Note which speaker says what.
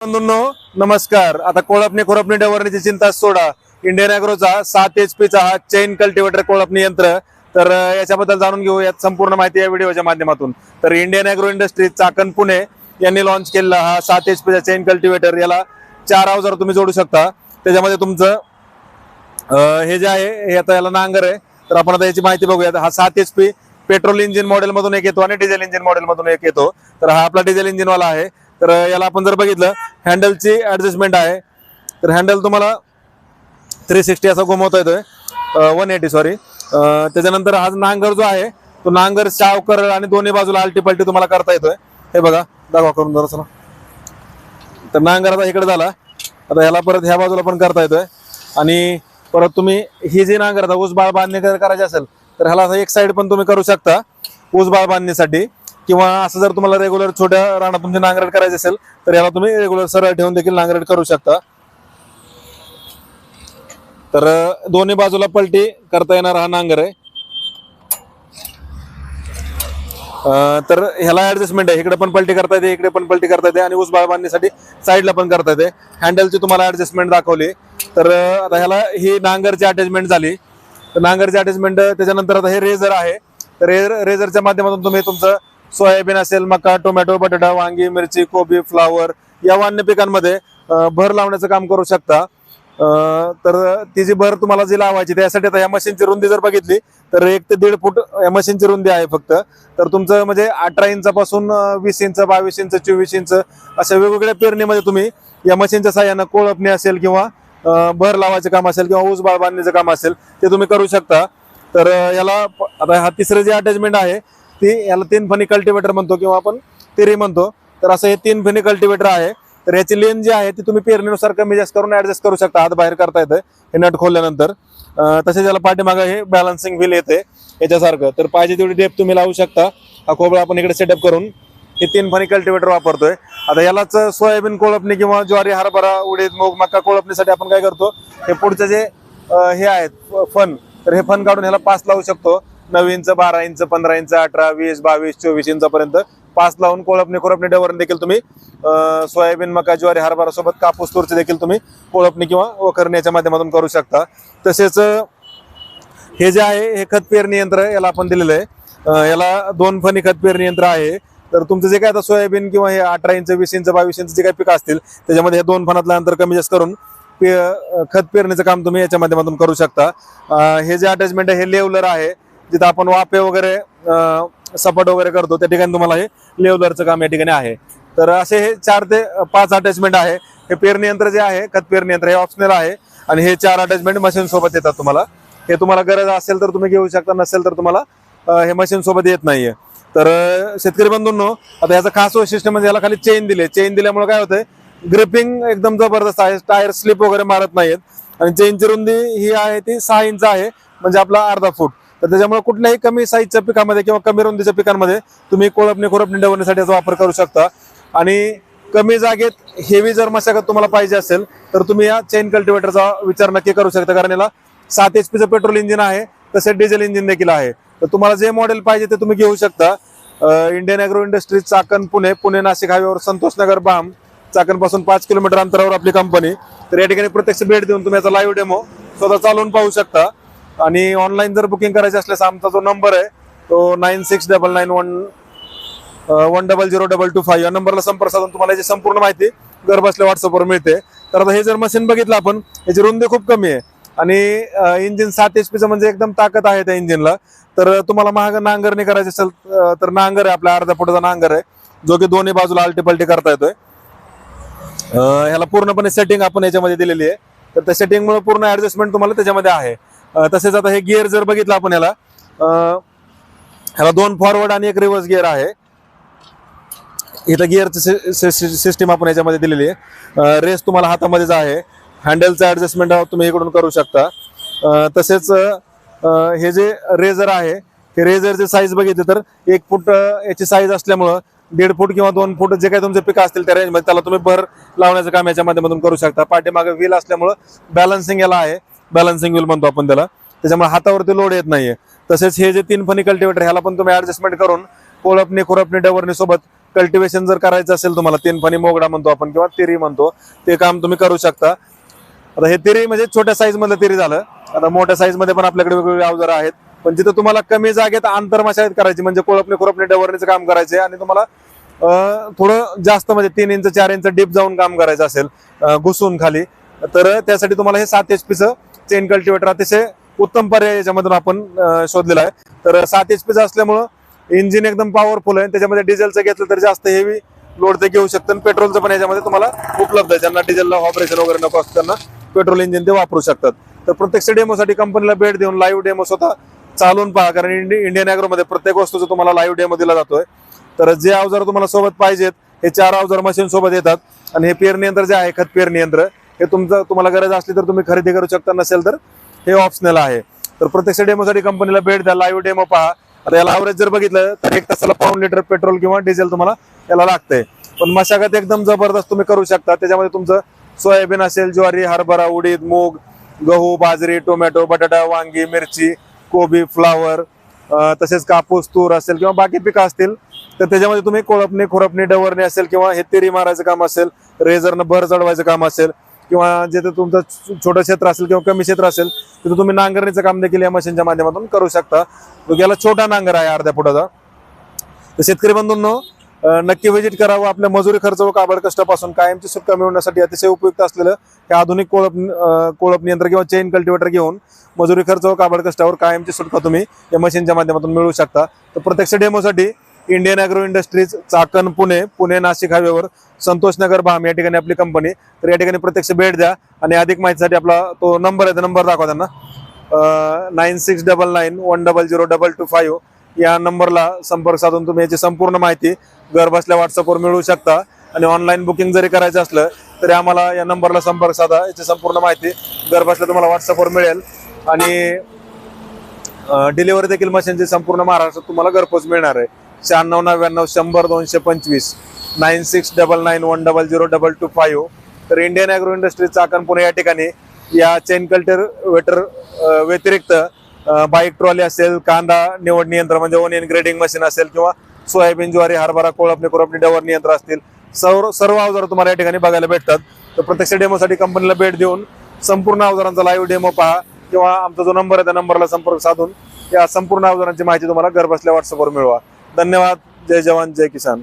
Speaker 1: बंधूंनो नमस्कार. आता कोळपणी खुरपणी डवरणीची चिंता सोडा. इंडियन ॲग्रोचा 7 HP चा हा चेन कल्टिवेटर कोळपणी यंत्र. तर याच्याबद्दल जाणून घेऊ यात संपूर्ण माहिती या व्हिडिओच्या माध्यमातून. तर Indian agro industries Chakan Pune यांनी लॉन्च केलेला हा 7 HP चा चेन कल्टिवेटर. याला 4 अवजार तुम्ही जोडू शकता. त्याच्यामध्ये तुमचं हे जे आहे हे आता याला नांगर आहे. तर आपण आता याची माहिती बघूयात. हा 7 HP पेट्रोल इंजिन मॉडेल मधून एक येतो आणि डिझेल इंजिन मॉडेल मधून एक येतो. तर हा आपला डिझेल इंजिन वाला आहे. तर याला आपण जर बघितलं हँडलची ऍडजस्टमेंट आहे. तर हँडल तुम्हाला 360 असा घुमवता येतोय, 180 सॉरी. त्याच्यानंतर हा नांगर जो आहे तो नांगर सावकर आणि दोन्ही बाजूला आलटी पलटी तुम्हाला करता येतोय. हे बघा दाखवा करून जरा चला. तर नांगर आता इकडे झाला. आता ह्याला परत ह्या बाजूला पण करता येतोय. आणि परत तुम्ही ही जी नांगर आता ऊसबाळ बांधणी करायची असेल तर ह्याला असं एक साईड पण तुम्ही करू शकता ऊसबाळ बांधणीसाठी. किंवा असं जर तुम्हाला रेग्युलर छोट्या रानात तुमची नांगरट करायची असेल तर याला तुम्ही रेग्युलर सरळ ठेवून देखील नांगरट करू शकता. तर दोन्ही बाजूला पलटी करता येणार हा नांगर आहे. तर ह्याला ऍडजस्टमेंट आहे. इकडे पण पलटी करता येते, इकडे पण पलटी करता येते आणि ऊसबाळ बांधणीसाठी साईडला पण करता येते. हँडलची तुम्हाला ऍडजस्टमेंट दाखवली. तर आता ह्याला ही नांगरची अटॅचमेंट झाली. तर नांगरची अटॅचमेंट त्याच्यानंतर आता हे रेझर आहे. तर रेझरच्या माध्यमातून तुम्ही तुमचं सोयाबीन असेल, मका, टोमॅटो, बटाटा, वांगी, मिरची, कोबी, फ्लावर या अन्य पिकांमध्ये भर लावण्याचं काम करू शकता. तर ती जी भर तुम्हाला जी लावायची त्यासाठी आता या मशीनची रुंदी जर बघितली तर 1 ते 1.5 फूट या मशीनची रुंदी आहे फक्त. तर तुमचं म्हणजे 18 इंचापासून 20 इंच, 22 इंच, 24 इंच अशा वेगवेगळ्या पेरणीमध्ये तुम्ही या मशीनच्या साह्यानं कोळपणी असेल किंवा भर लावायचं काम असेल किंवा ऊस बाळ बांधणीचं काम असेल ते तुम्ही करू शकता. तर याला आता हा तिसरं जे अटॅचमेंट आहे ती याला 3 फणी कल्टिवेटर म्हणतो किंवा आपण तिरी म्हणतो. तर असं हे 3 फणी कल्टिवेटर आहे. तर याची लेन जी आहे ती तुम्ही पेरणीनुसार कमी जास्त करून ऍडजस्ट करू शकता. हात बाहेर करता येतं हे नट खोलल्यानंतर. तसेच याला पाठीमागं हे बॅलन्सिंग व्हील येते याच्यासारखं. तर पाहिजे तेवढी डेप तुम्ही लावू शकता. हा खोबळा आपण इकडे सेटअप करून हे 3 फणी कल्टिवेटर वापरतोय. आता यालाच सोयाबीन कोळपणी किंवा ज्वारी, हरभरा, उडीद, मूग, मका कोळपणीसाठी आपण काय करतो हे पुढचे जे हे आहेत फन, तर हे फन काढून ह्याला पास लावू शकतो. 9 इंच, 12 इंच, 15 इंच, 18, 20, 22, 24 इंचापर्यंत पास लावून कोळपणी खुरपणी डवरण देखील तुम्ही सोयाबीन, मका, ज्वारी, हरभरा सोबत कापूस, तुरची देखील तुम्ही कोळपणी किंवा वखरणीच्या माध्यमातून करू शकता. तसेच हे जे आहे हे खत पेरणी यंत्र याला आपण दिलेलं आहे. याला 2 फणी खत पेरणी यंत्र आहे. तर तुमचं जे काय आता सोयाबीन किंवा हे 18 इंच, 20 इंच, 22 इंच जे काही पिकं असतील त्याच्यामध्ये हे 2 फणातलं अंतर कमी जास्त करून खत पेरणीचं काम तुम्ही याच्या माध्यमातून करू शकता. हे जे अटॅचमेंट आहे हे लेवलर आहे. जिथं आपण वाफे वगैरे सपाट वगैरे करतो त्या ठिकाणी तुम्हाला हे लेवलरचं काम या ठिकाणी आहे. तर असे हे 4 ते 5 अटॅचमेंट आहे. हे पेरणी यंत्र जे आहे खत पेरणी यंत्र हे ऑप्शनल आहे आणि हे 4 अटॅचमेंट मशीन सोबत येतात तुम्हाला. हे तुम्हाला गरज असेल तर तुम्ही घेऊ शकता, नसेल तर तुम्हाला हे मशीन सोबत येत नाहीये. तर शेतकरी बंधूंनो आता याचं खास वैशिष्ट्य म्हणजे याला खाली चेन दिल्यामुळे काय होतंय ग्रिपिंग एकदम जबरदस्त आहे. टायर स्लिप वगैरे मारत नाहीत. आणि चेनची रुंदी ही आहे ती 6 इंच आहे, म्हणजे आपला अर्धा फूट. तर त्याच्यामुळे कुठल्याही कमी साईजच्या पिकामध्ये किंवा कमी रुंदीच्या पिकांमध्ये तुम्ही कोळपणी खुरपणी डवरणीसाठी याचा वापर करू शकता. आणि कमी जागेत हेवी जर मशागत तुम्हाला पाहिजे असेल तर तुम्ही या चेन कल्टिवेटरचा विचार नक्की करू शकता. कारण याला 7 HP चं पेट्रोल इंजिन आहे, तसेच डिझेल इंजिन देखील आहे. तर तुम्हाला जे मॉडेल पाहिजे ते तुम्ही घेऊ शकता. Indian agro industries Chakan Pune Nashik हायवेवर संतोषनगर बाम, चाकणपासून 5 किलोमीटर अंतरावर आपली कंपनी. तर या ठिकाणी प्रत्यक्ष भेट देऊन तुम्ही याचा लाईव्ह डेमो स्वतः चालवून पाहू शकता. आणि ऑनलाईन जर बुकिंग करायची असल्यास आमचा जो नंबर आहे तो 969911002225 या नंबरला संपर्क साधून तुम्हाला याची संपूर्ण माहिती घर बसल्या व्हॉट्सअपवर मिळते. तर आता हे जर मशीन बघितलं आपण याची रुंदी खूप कमी आहे आणि इंजिन 7 HP चं म्हणजे एकदम ताकद आहे त्या इंजिनला. तर तुम्हाला महाग नांगरणी करायची असेल तर नांगर आहे आपला अर्धा फुटाचा नांगर आहे, जो की दोन्ही बाजूला आलटी पलटी करता येतोय. ह्याला पूर्णपणे सेटिंग आपण याच्यामध्ये दिलेली आहे. तर त्या सेटिंगमुळे पूर्ण ऍडजस्टमेंट तुम्हाला त्याच्यामध्ये आहे. तसेच आता हे गिअर जर बघितलं आपण ह्याला 2 फॉरवर्ड आणि 1 रिव्हर्स गिअर आहे. इथं गिअरची सिस्टीम आपण याच्यामध्ये दिलेली आहे. रेस तुम्हाला हातामध्येच आहे. हँडलचं ऍडजस्टमेंट तुम्ही इकडून करू शकता. तसेच हे जे रेझर आहे हे रेझरची साईज बघितली तर 1 फूट याची साईज असल्यामुळं 1.5 फूट किंवा 2 फूट जे काही तुमचे पिकं असतील त्या रेंजमध्ये त्याला तुम्ही भर लावण्याचं काम याच्या माध्यमातून करू शकता. पाठीमागे व्हील असल्यामुळं बॅलन्सिंग याला आहे, बॅलन्सिंग व्हील म्हणतो आपण त्याला. त्याच्यामुळे हातावरती लोड येत नाहीये. तसेच हे जे 3 फणी कल्टिवेटर ह्याला पण तुम्ही ऍडजस्टमेंट करून कोळपणी खुरपणी डवरणी सोबत कल्टिवेशन जर करायचं असेल तुम्हाला, 3 फणी मोगडा म्हणतो आपण किंवा तिरी म्हणतो, ते काम तुम्ही करू शकता. आता हे तिरी म्हणजे छोट्या साईज मधलं तिरी झालं. आता मोठ्या साईज मध्ये पण आपल्याकडे वेगवेगळे अवजार आहेत, पण जिथं तुम्हाला कमी जागेत आंतरमशागत करायची म्हणजे खुरपणी डवरणीचं काम करायचे आणि तुम्हाला थोडं जास्त म्हणजे 3 इंच 4 इंच डीप जाऊन काम करायचं असेल घुसून खाली, तर त्यासाठी तुम्हाला हे 7 HP चं चेन कल्टिवेटर अतिशय उत्तम पर्याय याच्यामधून आपण शोधलेला आहे. तर 7 HP चं असल्यामुळं इंजिन एकदम पॉवरफुल आहे. त्याच्यामध्ये डिझेलचं घेतलं तर जास्त हेवी लोड ते घेऊ शकतं आणि पेट्रोलचं पण याच्यामध्ये तुम्हाला उपलब्ध आहे. ज्यांना डिझेलला ऑपरेशन वगैरे नको असतं त्यांना पेट्रोल इंजिन ते वापरू शकतात. तर प्रत्यक्ष डेमोसाठी कंपनीला भेट देऊन लाईव्ह डेमो स्वतः चालून पहा, कारण इंडियन ॲग्रोमध्ये प्रत्येक वस्तूचा तुम्हाला लाईव्ह डेमो दिला जातोय. तर जे अवजार तुम्हाला सोबत पाहिजेत हे 4 अवजार मशीन सोबत येतात. आणि हे पेरणी यंत्र जे आहे, खत पेरणी यंत्र, हे तुम्हाला गरज असली तर तुम्ही खरेदी करू शकता, नसेल तर हे ऑप्शनल आहे. तर प्रत्यक्ष डेमोसाठी कंपनीला भेट द्या, लाईव्ह डेमो पहा. आता याला ॲव्हरेज जर बघितलं तर 1 तासाला 1 लिटर पेट्रोल किंवा डिझेल तुम्हाला याला लागतंय, पण मशागत एकदम जबरदस्त तुम्ही करू शकता. त्याच्यामध्ये तुमचं सोयाबीन असेल, ज्वारी, हरभरा, उडीद, मूग, गहू, बाजरी, टोमॅटो, बटाटा, वांगी, मिरची, कोबी, फ्लावर, तसेच कापूस, तूर असेल किंवा बाकी पिकं असतील, तर त्याच्यामध्ये तुम्ही कोळपणी, खुरपणी, डवरणी असेल किंवा हे तिरी मारायचं काम असेल, रेझरनं भर चढवायचं काम असेल किंवा जिथे तुमचं छोटं क्षेत्र असेल किंवा कमी क्षेत्र असेल तिथे तुम्ही नांगरणीचं काम देखील या मशीनच्या माध्यमातून करू शकता. याला छोटा नांगर आहे अर्ध्या फुटाचा. तर शेतकरी बंधूंनो, नक्की व्हिजिट करावं. आपल्या मजुरी खर्च व काबड कष्टापासून कायमची सुटका मिळवण्यासाठी अतिशय उपयुक्त असलेलं हे आधुनिक कोळपणी यंत्र किंवा चेन कल्टिवेटर घेऊन मजुरी खर्च व काबड कष्टावर कायमची सुटका तुम्ही या मशीनच्या माध्यमातून मिळवू शकता. तर प्रत्यक्ष डेमोसाठी Indian agro industries, Chakan, Pune Nashik हायवेवर संतोषनगर भाम या ठिकाणी आपली कंपनी. तर या ठिकाणी प्रत्यक्ष भेट द्या आणि अधिक माहितीसाठी आपला तो नंबर आहे, तो नंबर दाखवा त्यांना. 9699100225 या नंबरला संपर्क साधून तुम्ही याची संपूर्ण माहिती घर बसल्या व्हॉट्सअपवर मिळवू शकता. आणि ऑनलाईन बुकिंग जरी करायचं असलं तरी आम्हाला या नंबरला संपर्क साधा, याची संपूर्ण माहिती घर बसल्या तुम्हाला व्हॉट्सअपवर मिळेल. आणि डिलिव्हरी देखील मशीनची संपूर्ण महाराष्ट्रात तुम्हाला घरपोच मिळणार आहे. 9699100225 9699100225. तर Indian agro industries Chakan Pune या ठिकाणी या चेन कल्टिवेटर व्यतिरिक्त बाईक ट्रॉली असेल, कांदा निवडणी यंत्र म्हणजे ओनियन ग्रेडिंग मशीन असेल किंवा सोयाबीन, ज्वारी, हरभरा, कोळपणी, खुरपणी, डवरणी यंत्र असतील, सर्व अवजार तुम्हाला या ठिकाणी बघायला भेटतात. तर प्रत्यक्ष डेमोसाठी कंपनीला भेट देऊन संपूर्ण अवजारांचा लाईव्ह डेमो पहा किंवा आमचा जो नंबर आहे त्या नंबरला संपर्क साधून या संपूर्ण अवजारांची माहिती तुम्हाला घर बसल्या व्हॉट्सअपवर मिळवा. धन्यवाद. जय जवान, जय किसान.